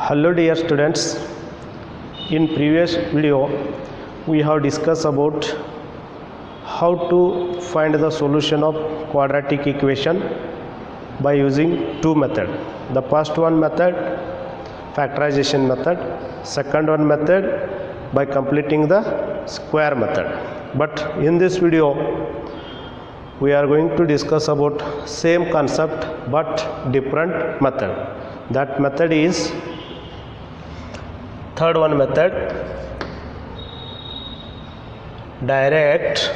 Hello dear students, in previous video we have discussed about how to find the solution of quadratic equation by using two methods. The first one method, factorization method, second one method by completing the square method. But in this video we are going to discuss about same concept but different method. That method is third one method, direct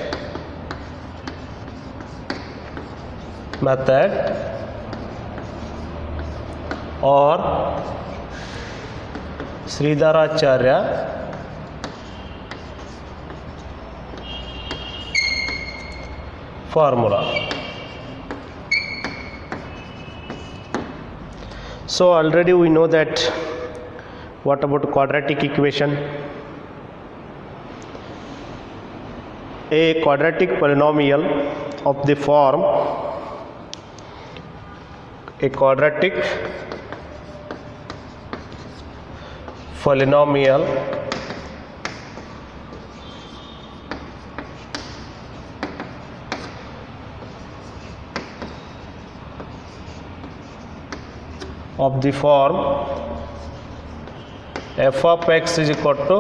method or Sridharacharya formula. So already we know that what about quadratic equation? A quadratic polynomial of the form a quadratic polynomial of the form f of x is equal to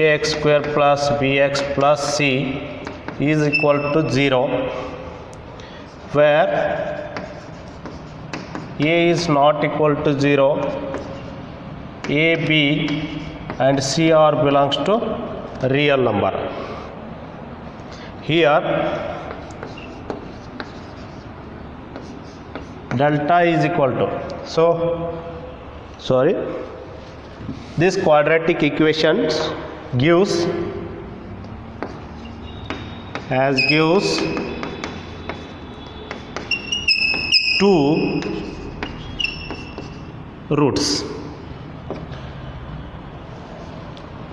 ax square plus bx plus c is equal to 0, where a is not equal to 0, a, b and c are belongs to real number. Here delta is equal to, this quadratic equation gives two roots.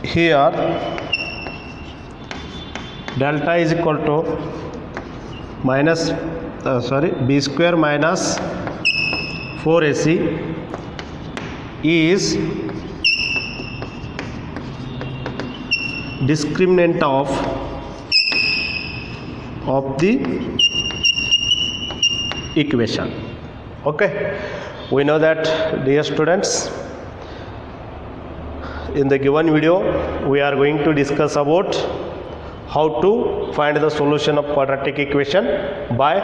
Here delta is equal to b square minus 4ac is discriminant of the equation. Okay, we know that, dear students, in the given video we are going to discuss about how to find the solution of quadratic equation by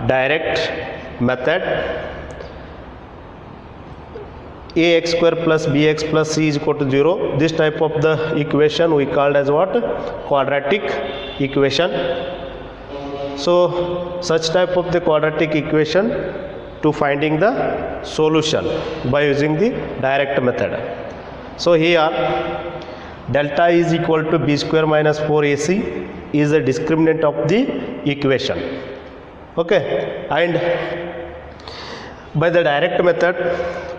direct method. Ax square plus bx plus c is equal to 0. This type of the equation we called as what? Quadratic equation. So such type of the quadratic equation to finding the solution by using the direct method. So here delta is equal to b square minus 4ac is a discriminant of the equation. Okay, and by the direct method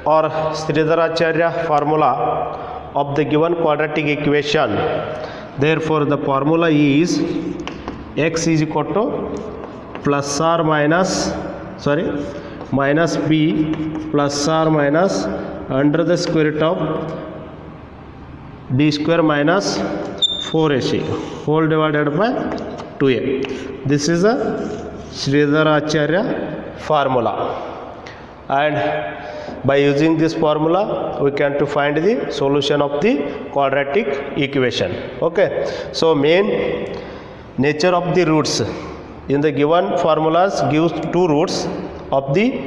or Sridharacharya formula of the given quadratic equation, therefore the formula is x is equal to plus or minus b plus or minus under the square root of b square minus 4ac whole divided by 2a. This is a Sridharacharya formula, and by using this formula we can to find the solution of the quadratic equation. Okay, so main nature of the roots in the given formulas gives two roots of the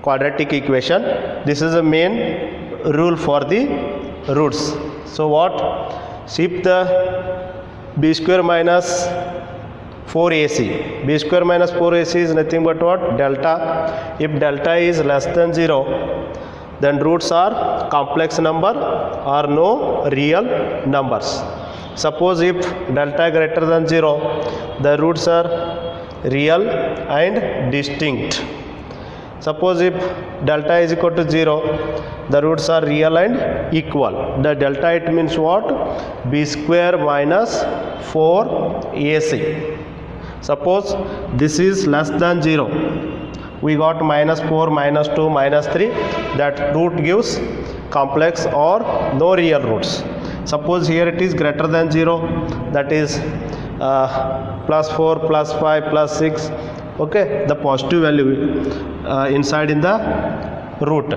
quadratic equation. This is the main rule for the roots. So what? If the b square minus 4ac, b square minus 4ac is nothing but what? Delta. If delta is less than 0, then roots are complex number or no real numbers. Suppose if delta greater than 0, the roots are real and distinct. Suppose if delta is equal to 0, the roots are real and equal. The delta it means what? B square minus 4ac. Suppose this is less than 0, we got minus 4, minus 2, minus 3. That root gives complex or no real roots. Suppose here it is greater than 0, that is plus 4, plus 5, plus 6. Okay, the positive value inside in the root.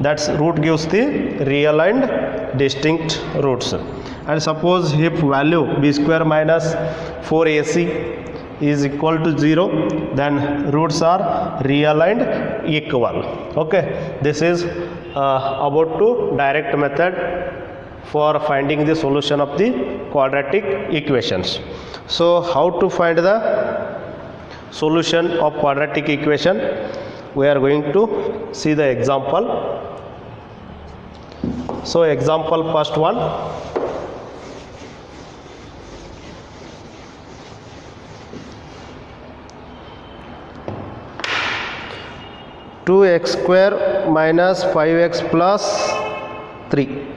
That's root gives the real and distinct roots. And suppose if value b square minus 4ac is equal to 0, then roots are real and equal. Okay, this is about to direct method for finding the solution of the quadratic equations. So how to find the solution of quadratic equation? We are going to see the example. So example first one. Two x square minus 5x plus 3.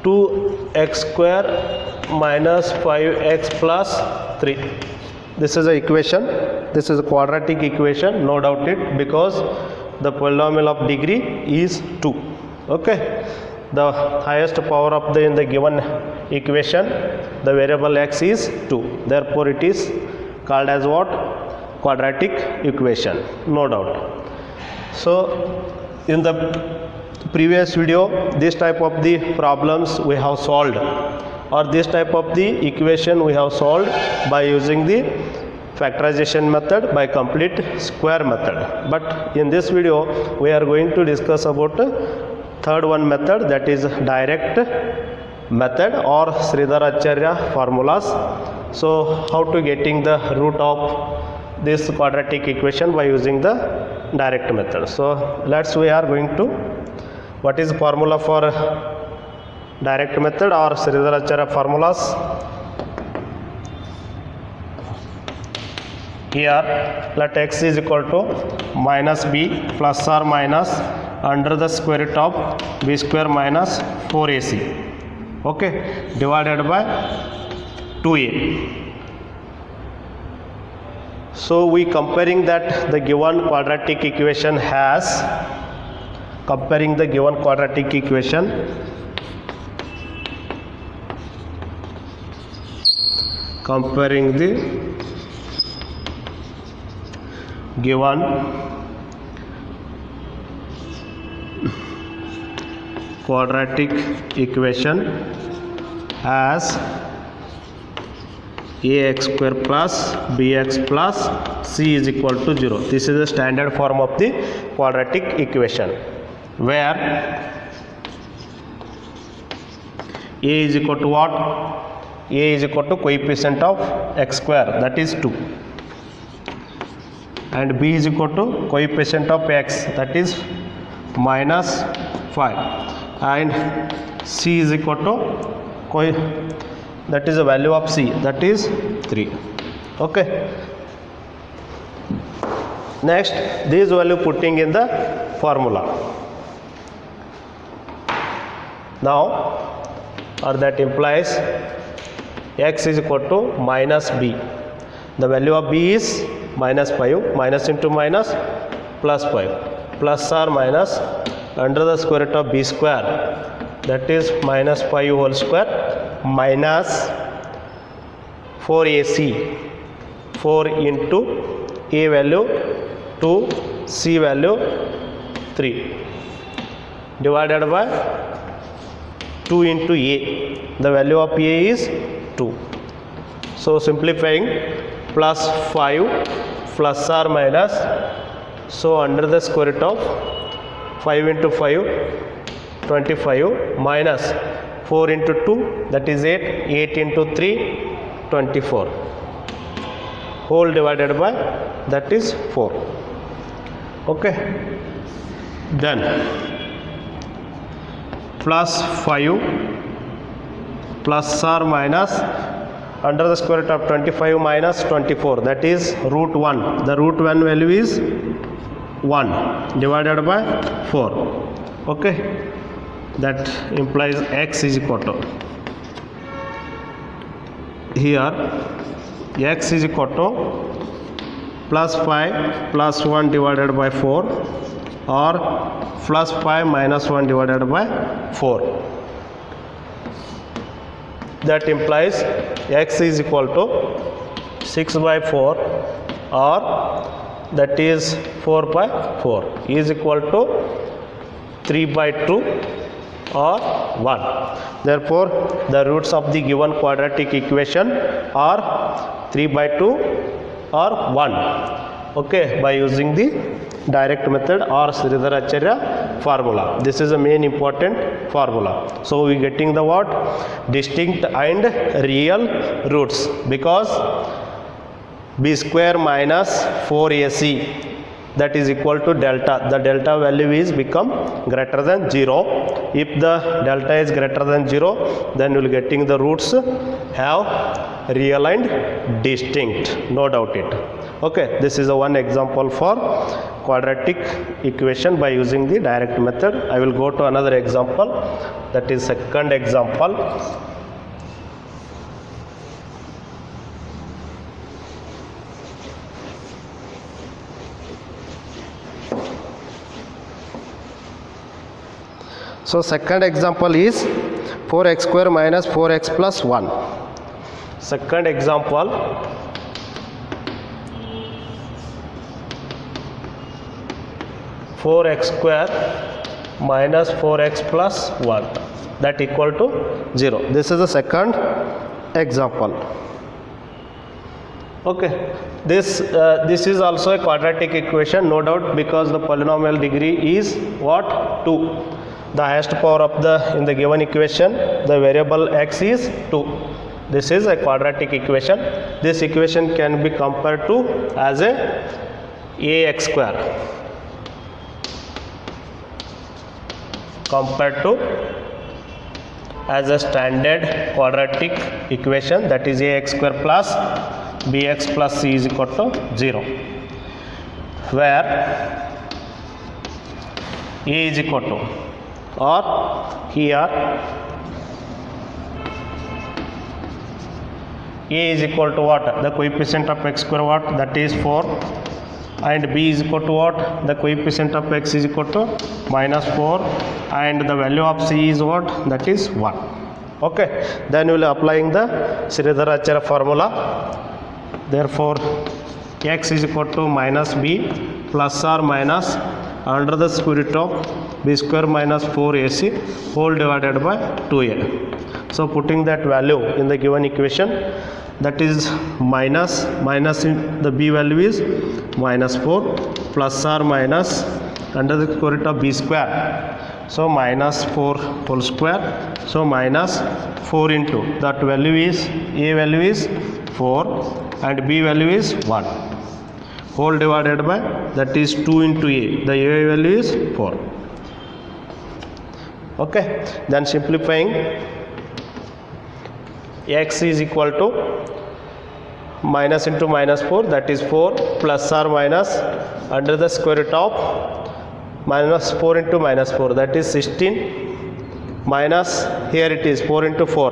2x square minus 5x plus 3. This is a equation. This is a quadratic equation, no doubt it, because the polynomial of degree is 2. Okay, the highest power of in the given equation, the variable x is 2. Therefore, it is called as what? Quadratic equation, no doubt. So, in the previous video, this type of the problems we have solved, or this type of the equation we have solved by using the factorization method, by complete square method. But in this video, we are going to discuss about third one method, that is direct method or Sridhar Acharya formulas. So how to getting the root of this quadratic equation by using the direct method. So we are going to, what is formula for direct method or Sridhar Acharya formulas? Here let x is equal to minus b plus or minus under the square root of b square minus 4ac, okay, divided by 2a. So we comparing that the given quadratic equation has, comparing the given quadratic equation, comparing the given quadratic equation as ax square plus bx plus c is equal to 0. This is the standard form of the quadratic equation, where a is equal to what? A is equal to coefficient of x square, that is 2, and b is equal to coefficient of x, that is minus 5, and c is equal to that is the value of c, that is 3. Okay, next this value putting in the formula. Now, or that implies x is equal to minus b. The value of b is minus 5, minus into minus plus 5, plus or minus under the square root of b square, that is minus 5 whole square, minus 4ac, 4 into a value 2, c value 3, divided by 2 into a, the value of a is 2. So simplifying, plus 5 plus or minus, so under the square root of 5 into 5, 25, minus 4 into 2, that is 8, 8 into 3, 24, whole divided by, that is 4. Okay, then plus 5 plus or minus under the square root of 25 minus 24, that is root 1. The root 1 value is 1 divided by 4. Okay, that implies x is equal to, here x is equal to plus 5 plus 1 divided by 4 or plus 5 minus 1 divided by 4. That implies x is equal to 6 by 4 or that is 4 by 4 is equal to 3 by 2 or 1. Therefore, the roots of the given quadratic equation are 3 by 2 or 1. Okay, by using the direct method or Sridharacharya formula. This is a main important formula. So we getting the what? Distinct and real roots, because b square minus 4ac, that is equal to delta. The delta value is become greater than 0. If the delta is greater than 0, then you will getting the roots have real and distinct, no doubt it. Okay, this is a one example for quadratic equation by using the direct method. I will go to another example, that is second example. So second example is 4x square minus 4x plus 1. Second example, four x square minus 4x plus 1, that equal to 0. This is the second example. Okay, this is also a quadratic equation, no doubt, because the polynomial degree is what? 2. The highest power of in the given equation, the variable x is 2. This is a quadratic equation. This equation can be compared to as a ax square compared to as a standard quadratic equation, that is ax square plus bx plus c is equal to 0, where a is equal to, or here a is equal to what? The coefficient of x square what? That is 4, and b is equal to what? The coefficient of x is equal to minus 4, and the value of c is what? That is 1. Okay, then we will applying the Sridharacharya formula. Therefore, x is equal to minus b plus or minus under the square root of b square minus 4ac whole divided by 2a. So putting that value in the given equation, that is minus in the b value is minus 4 plus or minus under the square root of b square, so minus 4 whole square, so minus 4 into that value is a value is 4 and b value is 1 whole divided by, that is 2 into a, the a value is 4. Okay, then simplifying, x is equal to minus into minus 4, that is 4 plus or minus under the square root of minus 4 into minus 4, that is 16, minus here it is 4 into 4,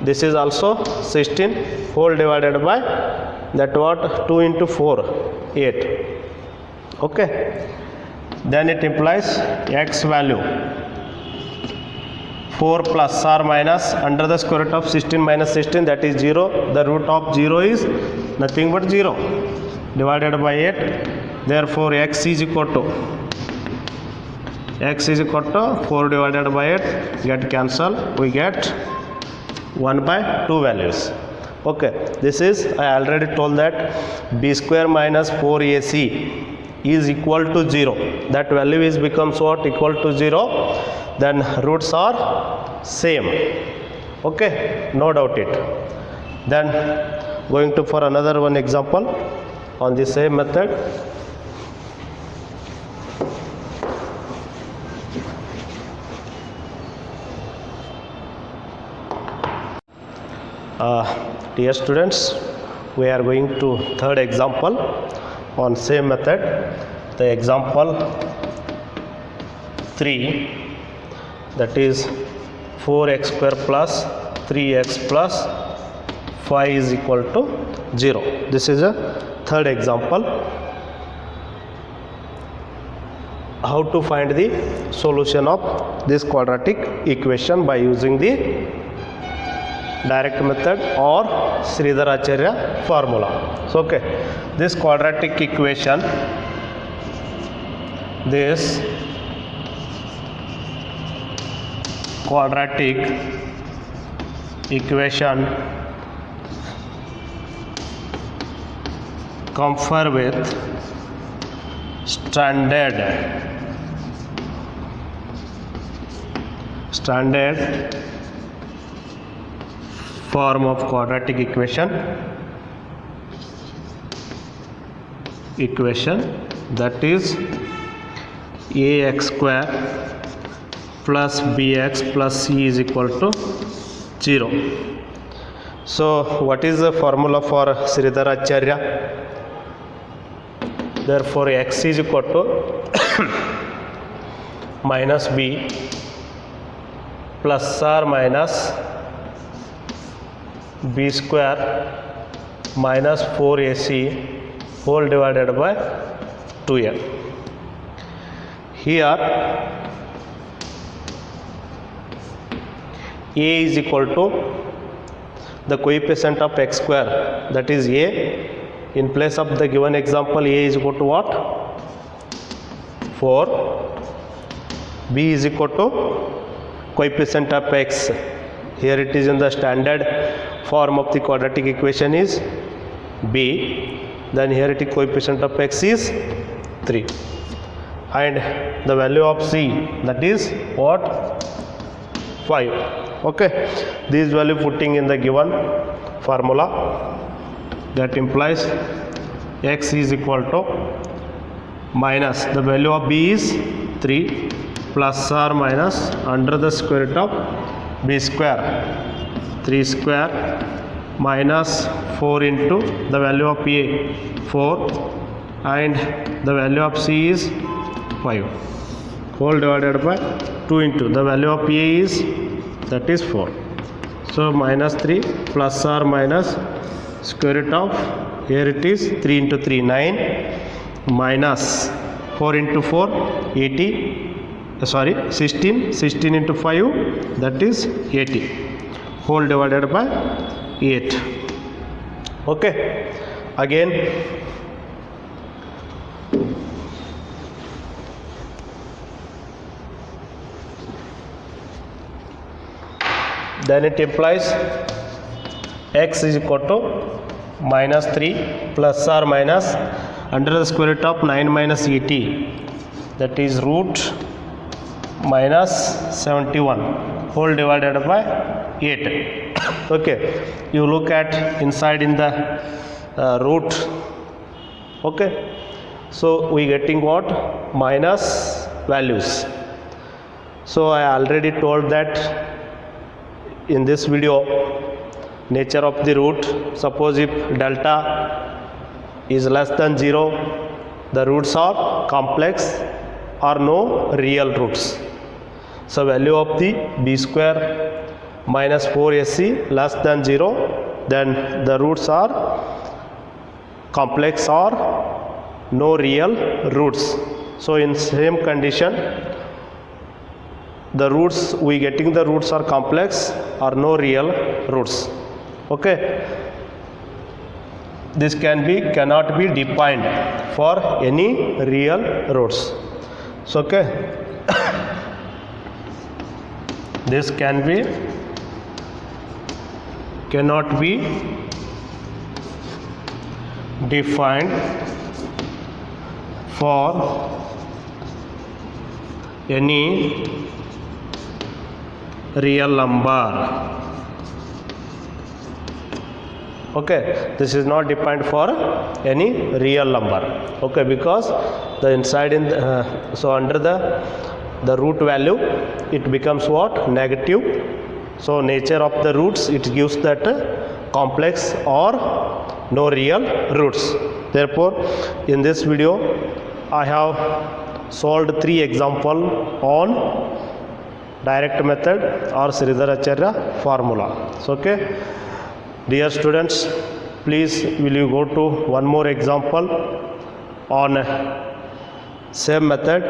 this is also 16 whole divided by that what? 2 into 4, 8. Okay, then it implies x value 4 plus or minus under the square root of 16 minus 16, that is 0. The root of 0 is nothing but 0 divided by 8. Therefore, x is equal to 4 divided by 8, get cancel, we get 1 by 2 values. Okay, this is, I already told that b square minus 4ac is equal to 0. That value is becomes what? Equal to 0. Then roots are same. Okay, no doubt it. Then going to for another one example on the same method. Dear students, we are going to third example on same method. The example 3, that is 4x square plus 3x plus phi is equal to 0. This is a third example. How to find the solution of this quadratic equation by using the direct method or Sridharacharya formula. So okay, this quadratic equation, this quadratic equation compare with standard form of quadratic equation that is ax square plus bx plus c is equal to 0. So what is the formula for Sridharacharya? Therefore x is equal to minus b plus or minus b square minus 4ac whole divided by 2a. Here a is equal to the coefficient of x square, that is a. In place of the given example, a is equal to what? 4. B is equal to coefficient of x. Here it is in the standard form of the quadratic equation is b. Then here it is coefficient of x is 3. And the value of c, that is what? 5. Okay. This value putting in the given formula, that implies x is equal to minus the value of b is 3 plus or minus under the square root of b square 3 square minus 4 into the value of a 4 and the value of c is 5 whole divided by 2 into the value of a is, that is 4. So minus 3 plus or minus square root of, here it is 3 into 3 9 minus 4 into 4 16 into 5, that is 80 whole divided by 8. Okay, again then it implies x is equal to minus 3 plus or minus under the square root of 9 minus 80, that is root minus 71 whole divided by 8. Okay, you look at inside in the root. Okay, so we getting what? Minus values. So I already told that in this video, nature of the root. Suppose if delta is less than 0, the roots are complex or no real roots. So value of the b square minus 4ac less than 0, then the roots are complex or no real roots. So in same condition, the roots we getting the roots are complex or no real roots. Okay, this cannot be defined for any real roots. So okay, this cannot be defined for any real number. Okay, this is not defined for any real number. Okay, because the inside in the, so under the root value it becomes what? Negative. So nature of the roots, it gives that complex or no real roots. Therefore in this video I have solved 3 examples on direct method or Sridharacharya formula. So okay, Dear students, please will you go to one more example on same method.